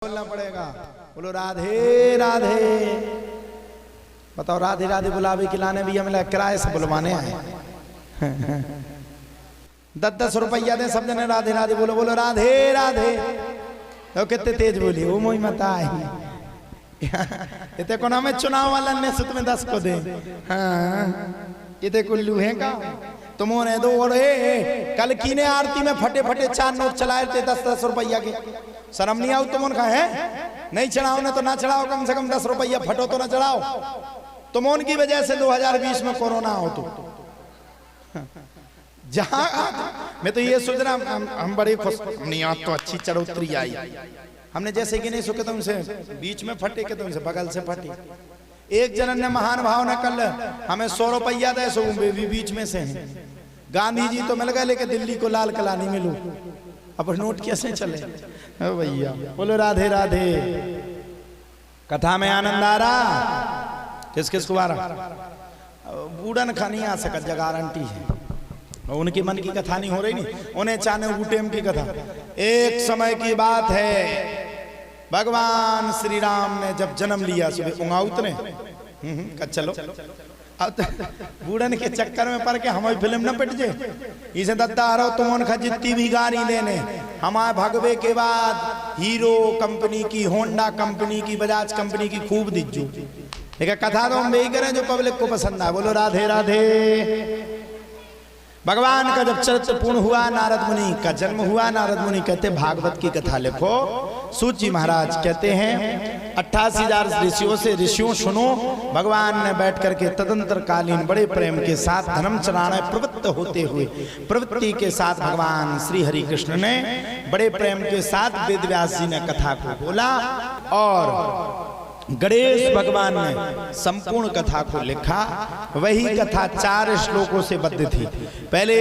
बोलना पड़ेगा। बोलो राधे राधे। बताओ राधे राधे बुलावे खिलाने भी हमें किराए से बुलवाने आए। 10-10 रुपया दे सब जने राधे राधे बोलो। बोलो राधे राधे। तो कितने तेज बोली वो मोई मत आई। इतने को ना में चुनाव वाला ने सुत में 10 को दे। हाँ इतने कुल्लू है का तुमने दो और कल की ने आरती में फटे फटे 4 नोट चलाए थे 10-10 रुपया के। शर्म नहीं आओ तुम उनका है नहीं चढ़ाओ ना तो ना चढ़ाओ, कम से कम 10 रुपया फटो तो ना चढ़ाओ। तुम उनकी वजह से 2020 में कोरोना हो तो जहां मैं तो ये सोच रहा हम बड़े खुश नहीं आज तो अच्छी चढ़ोतरी आई। हमने जैसे कि नहीं सुखे तुमसे बीच में फटे के तुमसे बगल से फटे। एक जनन ने महान भाव ने कल हमें 100 रुपया दे सो बीच में से है। गांधी जी तो मिल गए लेके दिल्ली को लाल किला नहीं मिलू। अब नोट कैसे चले भैया। बोलो राधे राधे। कथा में आनंद आ रहा किस किस को आ रहा? बूढ़न खा नहीं आ सका गारंटी है। उनकी मन की कथा नहीं हो रही नहीं उन्हें चाने ऊटेम की कथा। एक समय की बात है भगवान श्री राम ने जब जन्म लिया सुबह उंगा उतने चलो अब बूढ़न के चक्कर में पड़ के हमारी फिल्म न पिट जाए। इसे दत्ता रहो तुम खा जितनी भी गाड़ी लेने हमारे भगवे के बाद हीरो कंपनी की, होंडा कंपनी की, बजाज कंपनी की खूब दीजो। लेकिन कथा तो हम यही करें जो पब्लिक को पसंद आए। बोलो राधे राधे। भगवान का जब चरित्र पूर्ण हुआ, नारद मुनि का जन्म हुआ। नारद मुनि कहते भागवत की कथा लिखो। सूत जी महाराज कहते हैं 88,000 ऋषियों से ऋषियों सुनो। भगवान ने बैठ करके तदंतर कालीन बड़े प्रेम के साथ धर्म चराने प्रवृत्त होते हुए प्रवृत्ति के साथ भगवान श्री हरि कृष्ण ने बड़े प्रेम के साथ वेद व्यास जी ने कथा को बोला और गणेश भगवान ने संपूर्ण कथा को लिखा। वही कथा 4 श्लोकों से बद्ध थी। पहले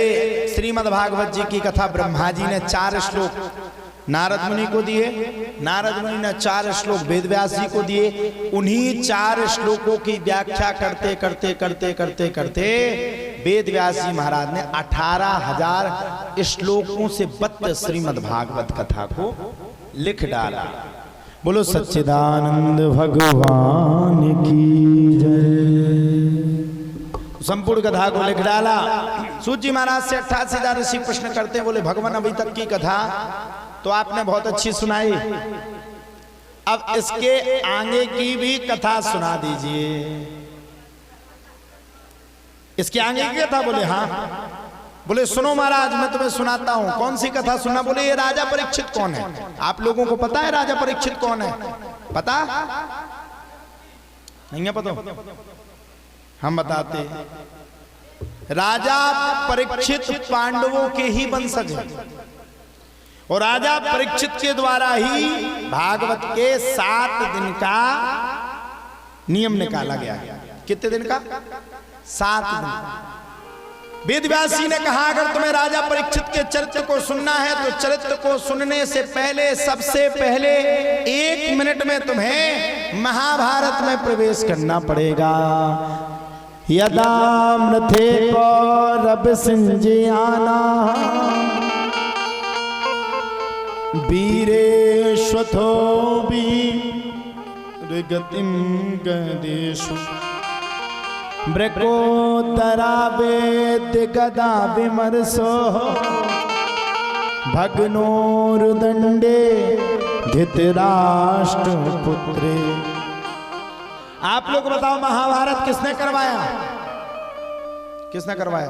श्रीमद् भागवत जी की कथा ब्रह्मा जी ने 4 श्लोक नारद मुनि को दिए। नारद मुनि ने 4 श्लोक वेद व्यास जी को दिए। उन्हीं 4 श्लोकों की व्याख्या करते करते करते करते करते वेद व्यास जी महाराज ने 18,000 श्लोकों से बद्ध श्रीमद् भागवत कथा को लिख डाला। बोलो सच्चिदानंद भगवान की जय। संपूर्ण कथा को लिख डाला। सूत जी महाराज से 88,000 ऋषि प्रश्न करते बोले भगवान अभी तक की कथा तो आपने बहुत अच्छी सुनाई, अब इसके आगे की भी कथा सुना दीजिए। इसके आगे की कथा? बोले हाँ। बोले सुनो महाराज मैं तुम्हें सुनाता हूं। कौन सी कथा सुनना? बोले ये राजा परीक्षित कौन है? आप लोगों को पता है राजा परीक्षित कौन है? पता नहीं है? पता हम बताते। राजा परीक्षित पांडवों के ही वंशज है और राजा परीक्षित के द्वारा ही भागवत के 7 दिन का नियम निकाला गया। कितने दिन का? 7 दिन। वेद व्यास जी ने कहा अगर तुम्हें राजा परीक्षित के चरित्र को सुनना है तो चरित्र को सुनने से पहले सबसे पहले 1 मिनट में तुम्हें महाभारत में प्रवेश करना पड़ेगा। यदा मृथे कौरव सिंजयाना वीरेश्वथो वीरगतिं गदेषु ब्रकोत्तरा वेद्य गदा विमर्शो भग्नोरुदंडे धृतराष्ट्र पुत्रे। आप लोग बताओ महाभारत किसने करवाया? किसने करवाया?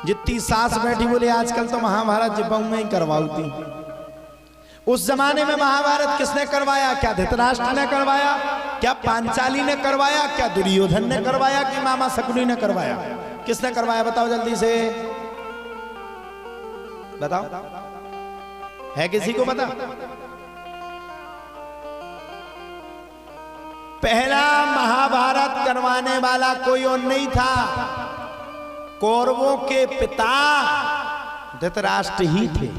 जितनी सास बैठी बोले आजकल तो महाभारत जिब्बों में ही करवाती। उस जमाने में महाभारत किसने करवाया? क्या धृतराष्ट्र ने करवाया? क्या पांचाली ने करवाया? क्या दुर्योधन ने करवाया? कि मामा शकुनी ने करवाया? किसने करवाया? बताओ जल्दी से बताओ। है किसी को पता? पहला महाभारत करवाने वाला कोई और नहीं था, कौरवों के पिता धृतराष्ट्र ही थे।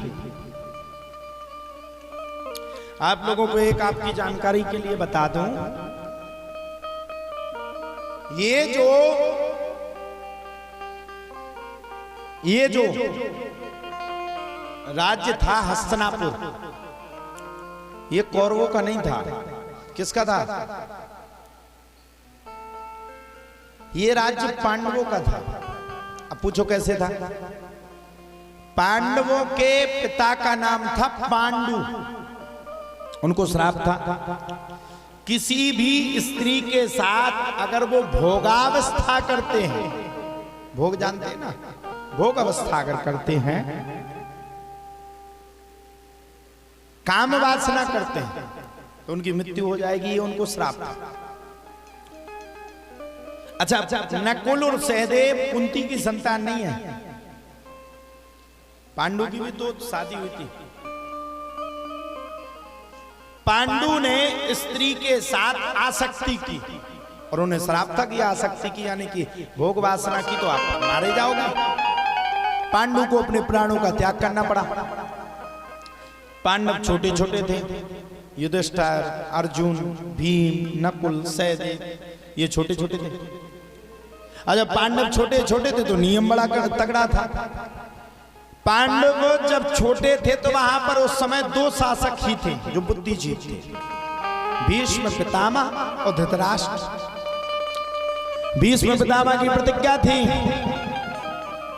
आप लोगों को एक आपकी जानकारी के लिए बता दूं, ये जो राज्य था हस्तिनापुर। ये कौरवों का नहीं था, किसका था? ये राज्य पांडवों का था। अब पूछो कैसे था? पांडवों के पिता का नाम था पांडु, उनको श्राप था किसी भी स्त्री के साथ अगर वो भोगावस्था करते हैं, भोग जानते हैं ना, भोग अवस्था अगर करते हैं, काम वासना करते हैं तो उनकी मृत्यु हो जाएगी, ये उनको श्राप था। अच्छा, नकुल और सहदेव कुंती की संतान नहीं है, पांडु की भी तो शादी हुई थी। पांडु ने स्त्री के साथ आसक्ति की और उन्हें श्राप था कि आसक्ति की यानी कि भोग वासना की तो आप मारे जाओगे। पांडु को अपने प्राणों का त्याग करना पड़ा। पांडव छोटे छोटे थे, युधिष्ठिर, अर्जुन, भीम, नकुल, सहदेव ये छोटे छोटे थे। अच्छा, पांडव छोटे छोटे थे तो नियम बड़ा तगड़ा था। पांडव जब छोटे थे तो वहां पर उस समय 2 शासक ही थे जो बुद्धिजीवी थे, भीष्म पितामह और धृतराष्ट्र। भीष्म पितामह की प्रतिज्ञा थी,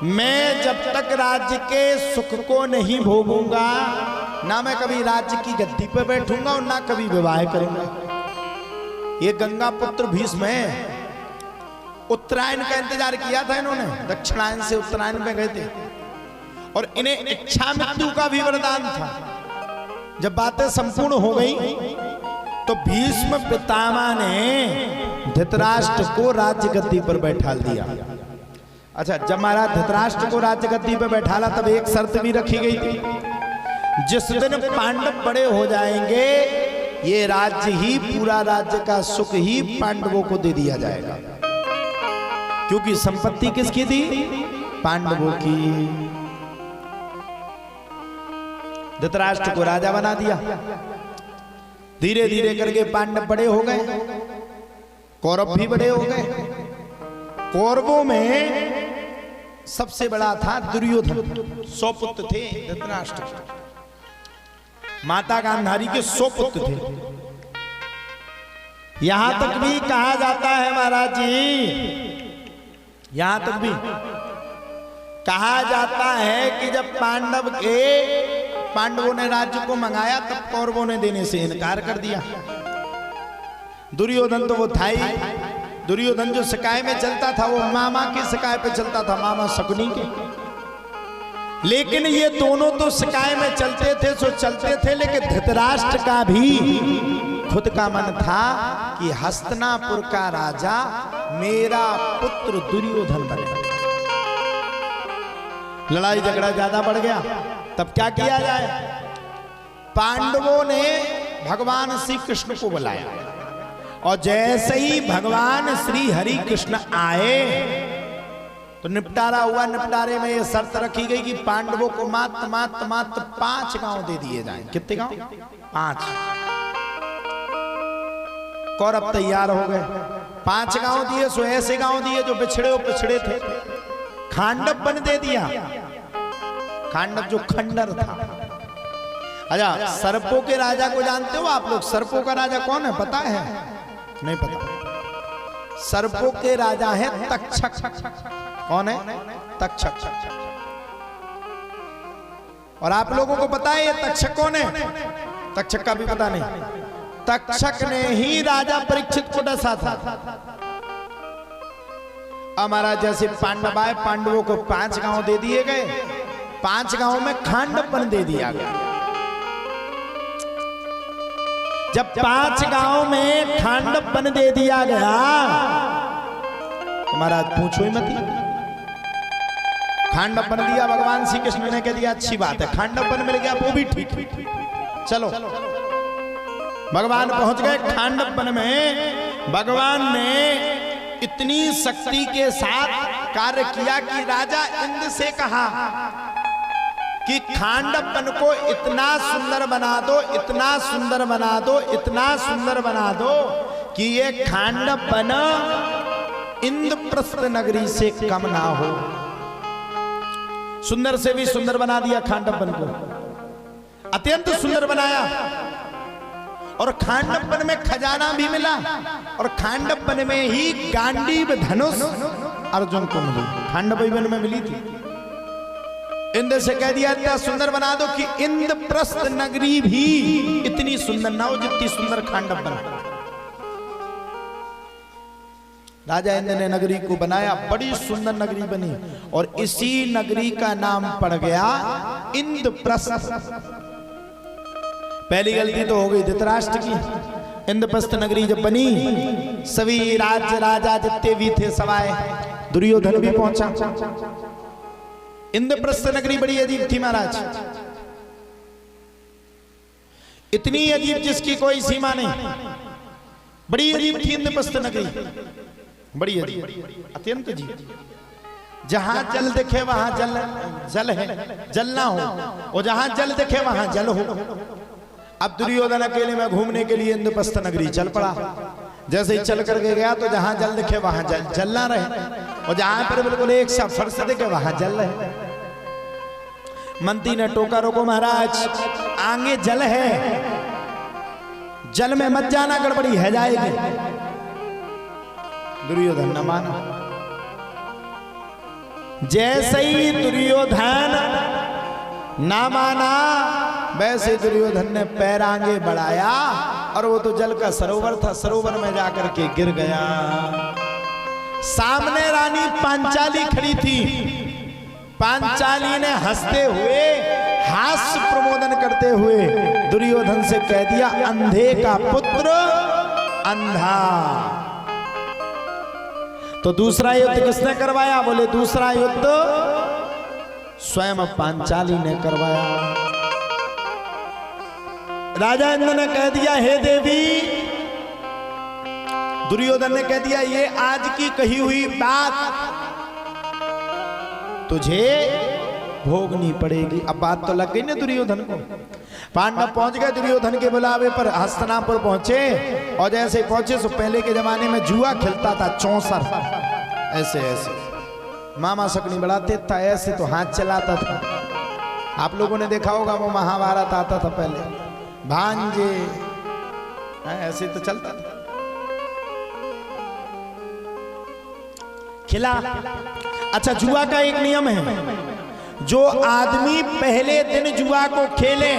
मैं जब तक राज्य के सुख को नहीं भोगूंगा ना मैं कभी राज्य की गद्दी पर बैठूंगा और ना कभी विवाह करूंगा। ये गंगा पुत्र भीष्म है। उत्तरायण का इंतजार किया था इन्होंने, दक्षिणायन से उत्तरायण में गए थे और इन्हें इच्छा मृत्यु का भी वरदान था। जब बातें संपूर्ण हो गई तो भीष्म पितामह ने धृतराष्ट्र को राज्य गद्दी पर बैठा दिया। अच्छा, जब महाराज धृतराष्ट्र को राज्य गद्दी पर बैठाला तब एक शर्त भी रखी गई थी, जिस दिन पांडव बड़े हो जाएंगे ये राज्य ही, पूरा राज्य का सुख ही पांडवों को दे दिया जाएगा, क्योंकि संपत्ति किसकी थी? पांडवों की। धृतराष्ट्र को राजा बना दिया। धीरे धीरे करके पांडव बड़े हो गए, कौरव भी बड़े हो गए। कौरवों में सबसे बड़ा था दुर्योधन, 100 पुत्र थे धृतराष्ट्र। माता गांधारी के 100 पुत्र थे। यहां तक भी कहा जाता है महाराज जी, यहां तक भी कहा जाता है कि जब पांडवों ने राज्य को मंगाया तब कौरवों ने देने से इनकार कर दिया। दुर्योधन तो वो था ही, दुर्योधन जो सिकाय में चलता था वो मामा के सिकाय पे चलता था, मामा शकुनी के। लेकिन ये दोनों तो सिकाय में चलते थे सो चलते थे, लेकिन धृतराष्ट्र का भी खुद का मन था कि हस्तिनापुर का राजा मेरा पुत्र दुर्योधन बने। लड़ाई झगड़ा ज्यादा बढ़ गया, तब क्या किया जाए? पांडवों ने भगवान श्री कृष्ण को बुलाया और जैसे ही भगवान श्री हरि कृष्ण आए तो निपटारा हुआ। निपटारे में यह शर्त रखी गई कि पांडवों को मात्र 5 गांव दे दिए जाएं। कितने गांव? 5। कौरव तैयार हो गए। 5 गांव दिए सो ऐसे गांव दिए जो पिछड़े थे। खांडव बन दे दिया, खांडव जो खंडर था। अच्छा, सर्पों के राजा को जानते हो आप लोग? सर्पों का राजा कौन है पता है? नहीं पता। सर्पों के राजा है तक्षक। कौन है? तक्षक। और आप लोगों को पता है ये तक्षक कौन है? तक्षक का भी पता नहीं। तक्षक ने ही राजा परीक्षित को डसा था। हमारा जैसे पांडव आए, पांडवों को 5 गांव दे दिए गए, 5 गांव में खांडवन दे दिया गया। जब 5 गांव में खांडवन दे दिया गया तो महाराज पूछो ही मत। खांडवन दिया भगवान श्री कृष्ण ने, कह दिया अच्छी बात है, खांडवन मिल गया वो भी ठीक है, चलो। भगवान पहुंच गए खांडवन में। भगवान ने इतनी शक्ति के साथ कार्य किया कि राजा इंद्र से कहा कि खांडवन को इतना सुंदर बना दो, इतना सुंदर बना दो, इतना सुंदर बना दो कि ये खांडवन इंद्रप्रस्थ नगरी से कम ना हो। सुंदर से भी सुंदर बना दिया खांडव वन को, अत्यंत सुंदर बनाया। और खांडव वन में खजाना भी मिला, और खांडव वन में ही गांडीव धनुष अर्जुन को मिली, खांडव वन में मिली थी। इंद्र से कह दिया इतना सुंदर बना दो कि इंद्रप्रस्थ नगरी भी इतनी सुंदर ना हो जितनी सुंदर खांडव वन। राजा इंद्र ने नगरी को बनाया, बड़ी सुंदर नगरी बनी, और इसी नगरी का नाम पड़ गया इंद्रप्रस्थ। पहली गलती तो हो गई धृतराष्ट्र की। इंद्रप्रस्थ नगरी जब बनी, सभी राज्य राजा जितने भी थे सवाए, दुर्योधन भी पहुंचा। इंद्रप्रस्थ नगरी बड़ी अजीब थी महाराज, इतनी अजीब जिसकी कोई सीमा नहीं। बड़ी अजीब थी इंद्रप्रस्थ नगरी, बड़ी अजीब, अत्यंत अजीब। जहां जल दिखे वहां जल है, जल ना हो, और जहां जल दिखे वहां जल हो। अब दुर्योधन अकेले में घूमने के लिए इंद्रप्रस्थ नगरी चल पड़ा। जैसे ही चल करके गया तो जहां जल दिखे वहां जल ना रहे, और जहां पर बिल्कुल एक सा फर्श दिखे वहां जल रहे। मंत्री ने टोका, रोको महाराज, आगे जल है, जल में मत जाना, गड़बड़ी है जाएगी। दुर्योधन न माना। जैसे ही दुर्योधन ना माना, वैसे दुर्योधन ने पैर आगे बढ़ाया, और वो तो जल का सरोवर था, सरोवर में जाकर के गिर गया। सामने रानी पांचाली खड़ी थी। पांचाली ने हंसते हुए, हास्य प्रमोदन करते हुए दुर्योधन से कह दिया, अंधे का पुत्र अंधा। तो दूसरा युद्ध किसने करवाया? बोले दूसरा युद्ध स्वयं पांचाली ने करवाया। राजा इंद्र ने कह दिया, हे देवी, दुर्योधन ने कह दिया, ये आज की कही हुई बात तुझे भोगनी पड़ेगी। अब बात तो लग गई ना दुर्योधन को। पांडव पहुंच गए दुर्योधन के बुलावे पर, हस्तिनापुर पहुंचे, और जैसे पहुंचे तो पहले के जमाने में जुआ खेलता था, चौसर, ऐसे ऐसे मामा सकनी बढ़ाते था, ऐसे तो हाथ चलाता था। आप लोगों ने देखा होगा, वो महाभारत आता था पहले, भांजे ऐसे तो चलता था, खिला। अच्छा, जुआ का एक नियम है, जो आदमी पहले दिन जुआ को खेले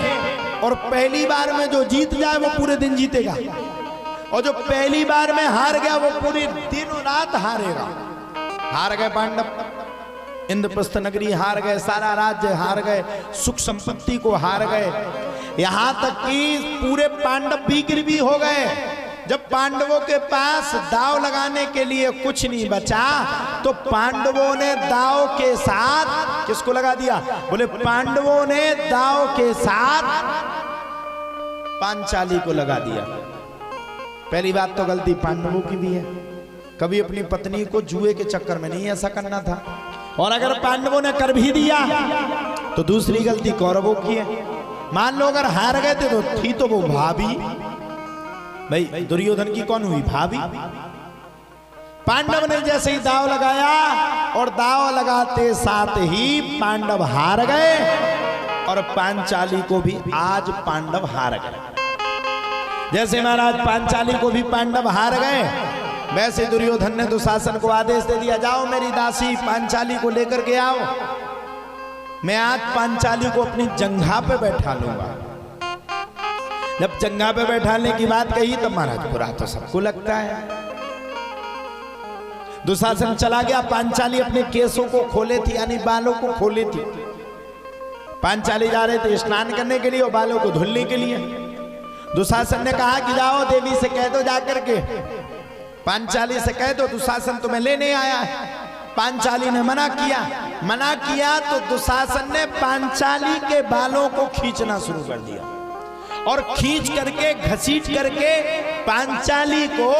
और पहली बार में जो जीत जाए वो पूरे दिन जीतेगा, और जो पहली बार में हार गया वो पूरी दिन रात हारेगा। हार गए पांडव, इंद्रप्रस्थ नगरी हार गए, सारा राज्य हार गए, सुख संपत्ति को हार गए, यहां तक कि पूरे पांडव भी गिरवी हो गए। जब पांडवों के पास दाव लगाने के लिए कुछ नहीं बचा, तो पांडवों ने दाव के साथ किसको लगा दिया? बोले पांडवों ने दाव के साथ पांचाली को लगा दिया। पहली बात तो गलती पांडवों की भी है, कभी अपनी पत्नी को जुए के चक्कर में नहीं ऐसा करना था। और अगर पांडवों ने कर भी दिया तो दूसरी गलती कौरवों की है। मान लो अगर हार गए थे तो थी तो वो भाभी, भाई दुर्योधन की कौन हुई? भाभी। पांडव ने जैसे ही दाव लगाया, और दाव लगाते साथ ही पांडव हार गए, और पांचाली को भी आज पांडव हार गए। जैसे महाराज पांचाली को भी पांडव हार गए, वैसे दुर्योधन ने दुशासन को आदेश दे दिया, जाओ मेरी दासी पांचाली को लेकर के आओ, मैं आज पांचाली को अपनी जंघा पे बैठा लूंगा। जब जंघा पे बैठाने की बात कही तो महाराज बुरा तो सबको लगता है। दुशासन चला गया, पांचाली अपने केसों को खोले थी, यानी बालों को खोले थी। पांचाली जा रहे थे स्नान करने के लिए और बालों को धुलने के लिए। दुशासन ने कहा कि जाओ देवी से कह दो जाकर के, पांचाली से कह दो दुशासन तुम्हें लेने आया है। पांचाली ने मना किया तो दुशासन ने पांचाली के बालों को खींचना शुरू कर दिया, और खींच करके घसीट करके पांचाली को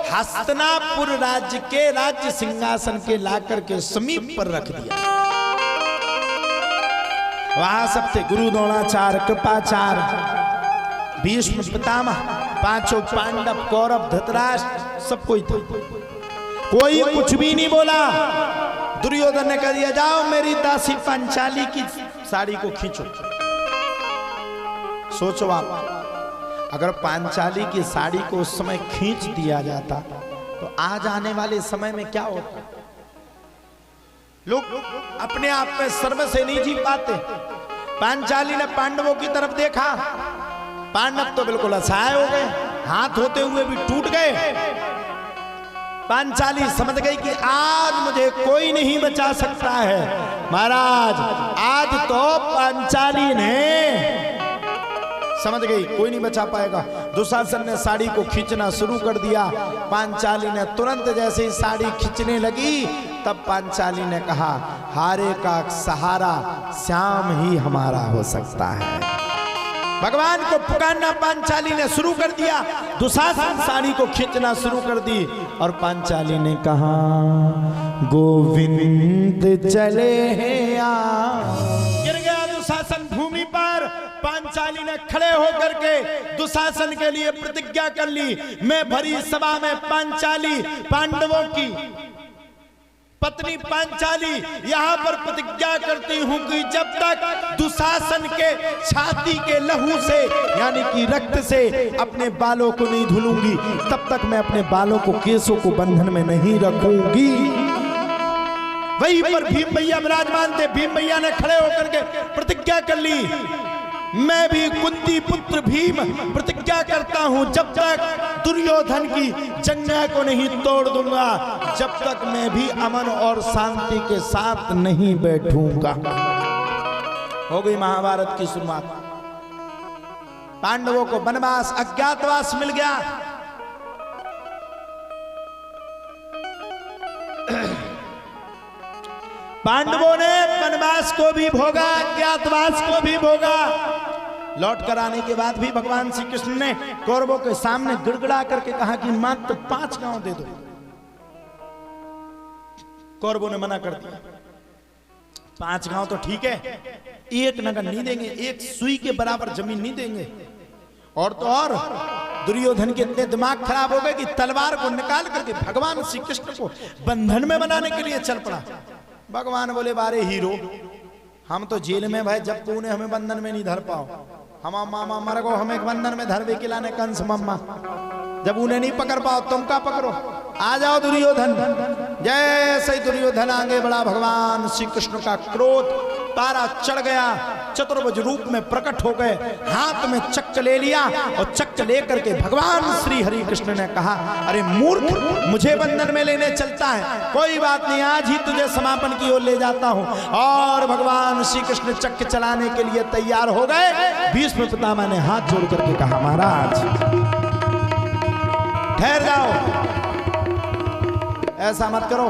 हस्तिनापुर राज्य के राज्य सिंहासन के लाकर के समीप पर रख दिया। वहां सब थे, गुरु द्रोणाचार्य, कृपाचार्य, भीष्म पितामह, पांचों पांडव, कौरव, धृतराष्ट्र, सब कोई था। कोई कुछ भी नहीं बोला। दुर्योधन ने कह दिया जाओ मेरी दासी पांचाली की साड़ी को खींचो। सोचो आप, अगर पांचाली की साड़ी को उस समय खींच दिया जाता तो आज आने वाले समय में क्या होता? लोग अपने आप में सर्व से नहीं जी पाते। पांचाली ने पांडवों की तरफ देखा, पांडव तो बिल्कुल असहाय हो गए, हाथ होते हुए भी टूट गए। पांचाली समझ गई कि आज मुझे कोई नहीं बचा सकता है। महाराज आज तो पांचाली ने समझ गई कोई नहीं बचा पाएगा। दुशासन ने साड़ी को खींचना शुरू कर दिया। पांचाली ने तुरंत जैसे ही साड़ी खींचने लगी तब पांचाली ने कहा, हारे का सहारा श्याम ही हमारा हो सकता है। भगवान को पुकारना पांचाली ने शुरू कर दिया। दुशासन साड़ी को खींचना शुरू कर दी और पांचाली ने कहा, गोविंद चले हैं। गिर गया दुशासन भूमि पर। पांचाली ने खड़े होकर के दुशासन के लिए प्रतिज्ञा कर ली, मैं भरी सभा में पांचाली पांडवों की पत्नी पांचाली यहाँ पर प्रतिज्ञा करती हूँ कि जब तक दुशासन के छाती के लहू से यानी कि रक्त से अपने बालों को नहीं धुलूंगी तब तक मैं अपने बालों को केसों को बंधन में नहीं रखूंगी। वहीं पर भीम भैया विराजमान थे। भीम भैया ने खड़े होकर के प्रतिज्ञा कर ली, मैं भी कुंती पुत्र भीम प्रतिज्ञा करता हूं जब तक दुर्योधन की जंघा को नहीं तोड़ दूंगा जब तक मैं भी अमन और शांति के साथ नहीं बैठूंगा। हो गई महाभारत की शुरुआत। पांडवों को वनवास अज्ञातवास मिल गया। पांडवों ने वनवास को भी भोगा, अज्ञातवास को भी भोगा। लौट कर आने के बाद भी भगवान श्री कृष्ण ने कौरवों के सामने गिड़गिड़ा करके कहा कि मात्र 5 गांव दे दो। कौरवों ने मना कर दिया। 5 गांव तो ठीक है, 1 नगर नहीं देंगे, 1 सुई के बराबर जमीन नहीं देंगे। और तो और दुर्योधन के इतने दिमाग खराब हो गए कि तलवार को निकाल करके भगवान श्री कृष्ण को बंधन में बनाने के लिए चल पड़ा। भगवान बोले, बारे हीरो, हम तो जेल में भाई, जब तूने हमें बंधन में नहीं धर पाओ, हम मामा मर गो हमें बंधन में धरवे खिलाने कंस मम्मा, जब उन्हें नहीं पकड़ पाओ तुम का पकड़ो, आ जाओ दुर्योधन। जैसे ही दुर्योधन आगे बढ़ा भगवान श्री कृष्ण का क्रोध पारा चढ़ गया। चतुर्भुज रूप में प्रकट हो गए, हाथ में चक्र ले लिया और चक्र लेकर के भगवान श्री हरि कृष्ण ने कहा, अरे मूर्ख, मुझे बंधन में लेने चलता है, कोई बात नहीं, आज ही तुझे समापन की ओर ले जाता हूं। और भगवान श्री कृष्ण चक्र चलाने के लिए तैयार हो गए। भीष्म पितामह ने हाथ जोड़ करके कहा, महाराज ठहर जाओ, ऐसा मत करो,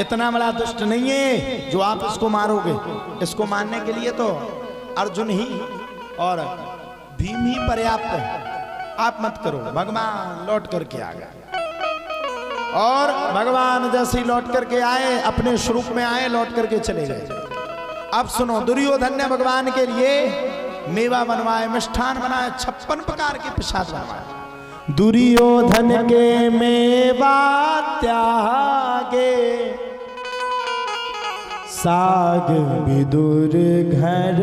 इतना बड़ा दुष्ट नहीं है जो आप इसको मारोगे। इसको मारने के लिए तो अर्जुन ही और भीम ही पर्याप्त है, आप मत करो। भगवान लौट करके आ गए और भगवान जैसे ही लौट करके आए, अपने स्वरूप में आए, लौट करके चले गए। अब सुनो, दुर्योधन ने भगवान के लिए मेवा बनवाए, मिष्ठान बनाए, 56 प्रकार के प्रसाद बनवाए। दुर्योधन के मेवा त्यागे, साग विदुर घर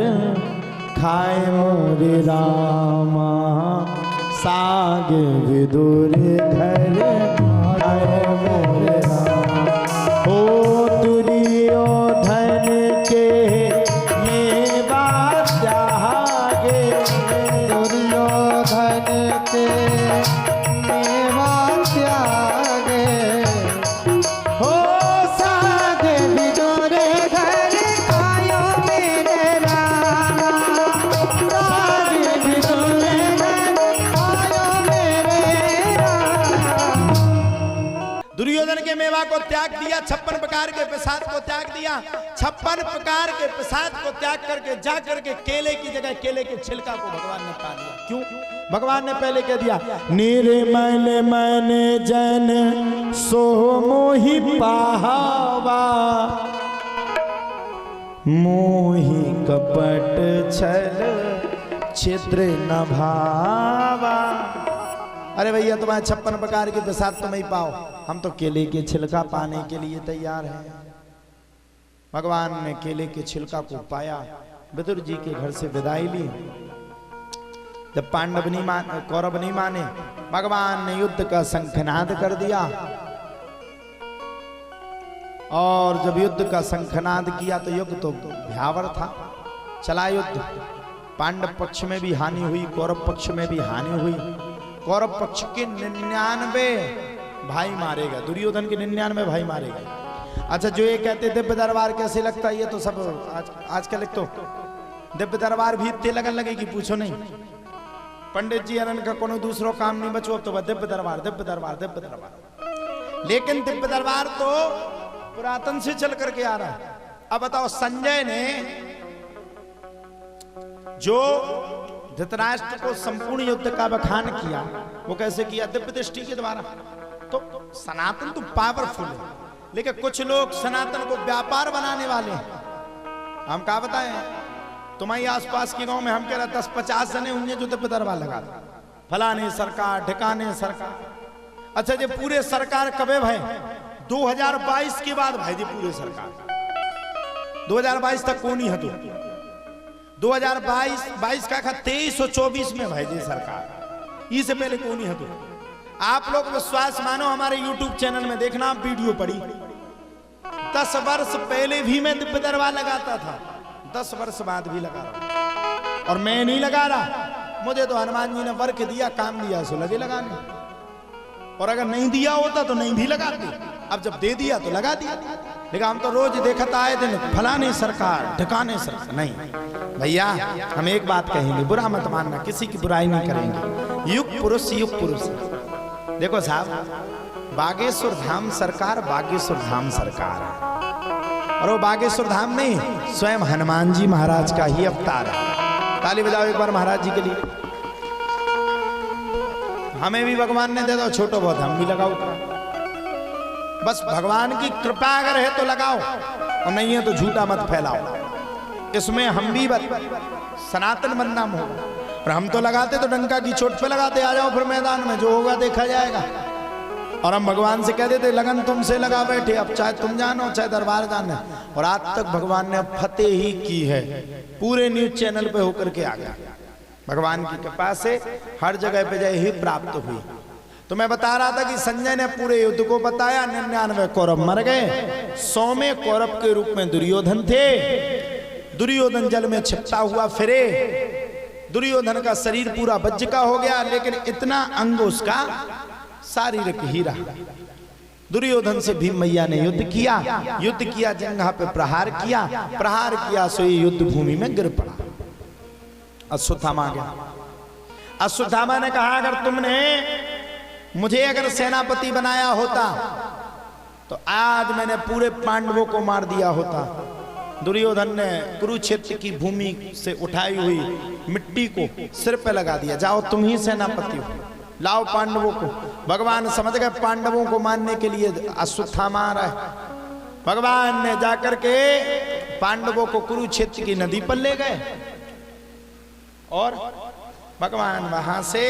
खाए मोरे रामा, साग विदुर घर खाए मोरे रामा। ओ दुर्योधन के मेवा त्यागे, दुर्योधन के मेवा त्यागे, हो साग विदुर घर खायो मेरे रामा, साग विदुर घर खायो मेरे रामा। दुर्योधन के मेवा को त्याग दिया, 56 प्रकार के प्रसाद को त्याग दिया। 56 प्रकार के प्रसाद को त्याग करके जा करके केले की जगह केले के छिलका को भगवान ने पा लिया। क्यों? भगवान ने पहले कह दिया, निर्मल मन जन सो मोहि पावा, मोहि कपट छल छिद्र न भावा। अरे भैया, तुम्हारे 56 प्रकार के प्रसाद तुम ही पाओ, हम तो केले के छिलका पाने के लिए तैयार हैं। भगवान ने केले के छिलका को पाया, विदुर जी के घर से विदाई ली। जब पांडव नहीं माने, कौरव नहीं माने, भगवान ने युद्ध का शंखनाद कर दिया। और जब युद्ध का शंखनाद किया तो युद्ध तो भयावह था, चला युद्ध। पांडव पक्ष में भी हानि हुई, कौरव पक्ष में भी हानि हुई। कौरव पक्ष के 99 भाई मारे गए, दुर्योधन के 99 भाई मारे गए। अच्छा, जो ये कहते दिव्य दरबार कैसे लगता है, ये तो सब आजकल एक तो दिव्य दरबार भी इतने लगन लगे कि पूछो नहीं। पंडित जी अनन का कोनो दूसरो काम नहीं बचो, अब तो दिव्य दरबार दिव्य दरबार दिव्य दरबार। लेकिन दिव्य दरबार तो पुरातन से चल करके आ रहा है। अब बताओ, संजय ने जो धृतराष्ट्र को संपूर्ण युद्ध का बखान किया, वो कैसे किया? दिव्य दृष्टि के द्वारा। तो सनातन तो पावरफुल है, लेकिन कुछ लोग सनातन को व्यापार बनाने वाले हैं। हम क्या बताएं, तुम्हारी आसपास के गांव में हम कह रहे 10-50 जने होंगे जो दिव्य दरबार लगा दे, फलाने सरकार ठिकाने सरकार। अच्छा, ये पूरे सरकार कबे भाई? 2022 के बाद भाई जी पूरे सरकार। 2022 तक कौन ही है? तो 2022 का 23 और 24 में भाई जी सरकार, इससे पहले कौन ही है? तो आप लोग विश्वास मानो, हमारे YouTube चैनल में देखना, आप वीडियो पड़ी। 10 वर्ष पहले भी मैं दिव्य दरबार लगाता था, 10 वर्ष बाद भी लगा रहा। और मैं नहीं लगा रहा, मुझे तो हनुमान जी ने वर्क दिया, काम दिया, सो लगे लगाने। और अगर नहीं दिया होता तो नहीं भी लगाते, अब जब दे दिया तो लगा दिया। लेकिन हम तो रोज देखता आए दिन फलाने सरकार ठिकाने सरकार। नहीं भैया, हम एक बात कहेंगे, बुरा मत मानना, किसी की बुराई नहीं करेंगे। युग पुरुष युग पुरुष। देखो साहब, बागेश्वर धाम सरकार बागेश्वर धाम सरकार है, और वो बागेश्वर धाम नहीं, स्वयं हनुमान जी महाराज का ही अवतार है। ताली बजाओ एक बार महाराज जी के लिए। हमें भी भगवान ने दे दो छोटो बहुत, हम भी लगाओ। बस भगवान की कृपा अगर है तो लगाओ, और नहीं है तो झूठा मत फैलाओ। इसमें हम भी सनातन बदनाम हो। और हम तो लगाते तो डंका की चोट पे लगाते, आ जाओ फिर मैदान में, जो होगा देखा जाएगा। और हम भगवान से कह देते लगन तुमसे लगा बैठे, अब चाहे तुम जानो चाहे दरबार जाने। और आज तक भगवान ने फतेह ही की है, पूरे न्यूज चैनल पे होकर के आ गया। भगवान की कृपा से हर जगह पे जय ही प्राप्त हुई। तो मैं बता रहा था कि संजय ने पूरे युद्ध को बताया, 99 कौरव मर गए, 100वें कौरव के रूप में दुर्योधन थे। दुर्योधन जल में छिपता हुआ फिरे, दुर्योधन का शरीर पूरा वज्र का हो गया, लेकिन इतना अंग उसका शारीरिक ही रहा। दुर्योधन से भीम मैया ने युद्ध किया, जंघा पे प्रहार किया, सो ये युद्ध भूमि में गिर पड़ा। अश्वत्थामा आ गया। अश्वत्थामा ने कहा, अगर तुमने मुझे अगर सेनापति बनाया होता तो आज मैंने पूरे पांडवों को मार दिया होता। दुर्योधन ने कुरुक्षेत्र की भूमि से उठाई हुई मिट्टी को सिर पे लगा दिया, जाओ तुम ही सेनापति हो, लाओ पांडवों को। भगवान समझ गए पांडवों को मारने के लिए अश्वत्थामा आ रहा है। भगवान ने जाकर के पांडवों को कुरुक्षेत्र की नदी पर ले गए, और भगवान वहां से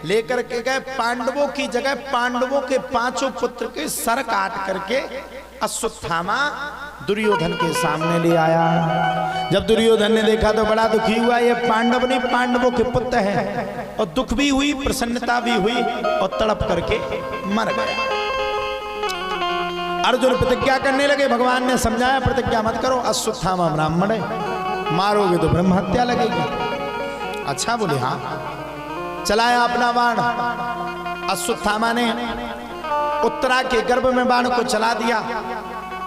लेकर के गए पांडवों की जगह, पांडवों के 5 पुत्र के सर काट करके अश्वत्थामा दुर्योधन के सामने ले आया। जब दुर्योधन ने देखा तो बड़ा दुखी हुआ, ये पांडव नहीं पांडवों के पुत्र हैं। और दुख भी हुई, प्रसन्नता भी हुई, और तड़प करके मर गया। अर्जुन प्रतिज्ञा करने लगे, भगवान ने समझाया प्रतिज्ञा मत करो, अश्वत्थामा ब्राह्मण है, मारोगे तो ब्रह्म हत्या लगेगी। अच्छा बोले हाँ। चलाया अपना बाण, अश्वत्थामा ने उत्तरा के गर्भ में बाण को चला दिया,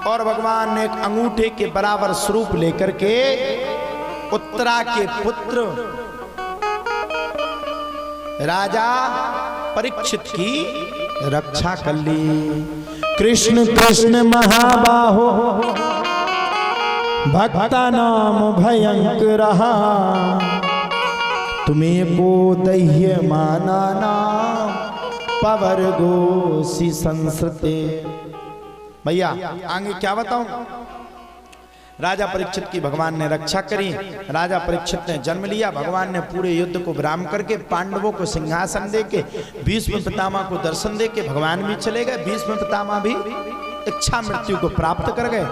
और भगवान ने एक अंगूठे के बराबर स्वरूप लेकर के उत्तरा के पुत्र राजा परीक्षित की रक्षा कर ली। कृष्ण कृष्ण महाबाहो भक्ता नाम भयंकर रहा, तुम्हें को दह्य माना नाम पवर गोसी संस्कृते। भैया आगे क्या बताऊं, राजा परीक्षित की भगवान ने रक्षा करी। राजा परीक्षित ने जन्म लिया, भगवान ने पूरे युद्ध को विराम करके पांडवों को सिंहासन देके, भीष्म पितामह को दर्शन देके भगवान भी चले गए। भीष्म पितामह भी इच्छा मृत्यु को प्राप्त कर गए।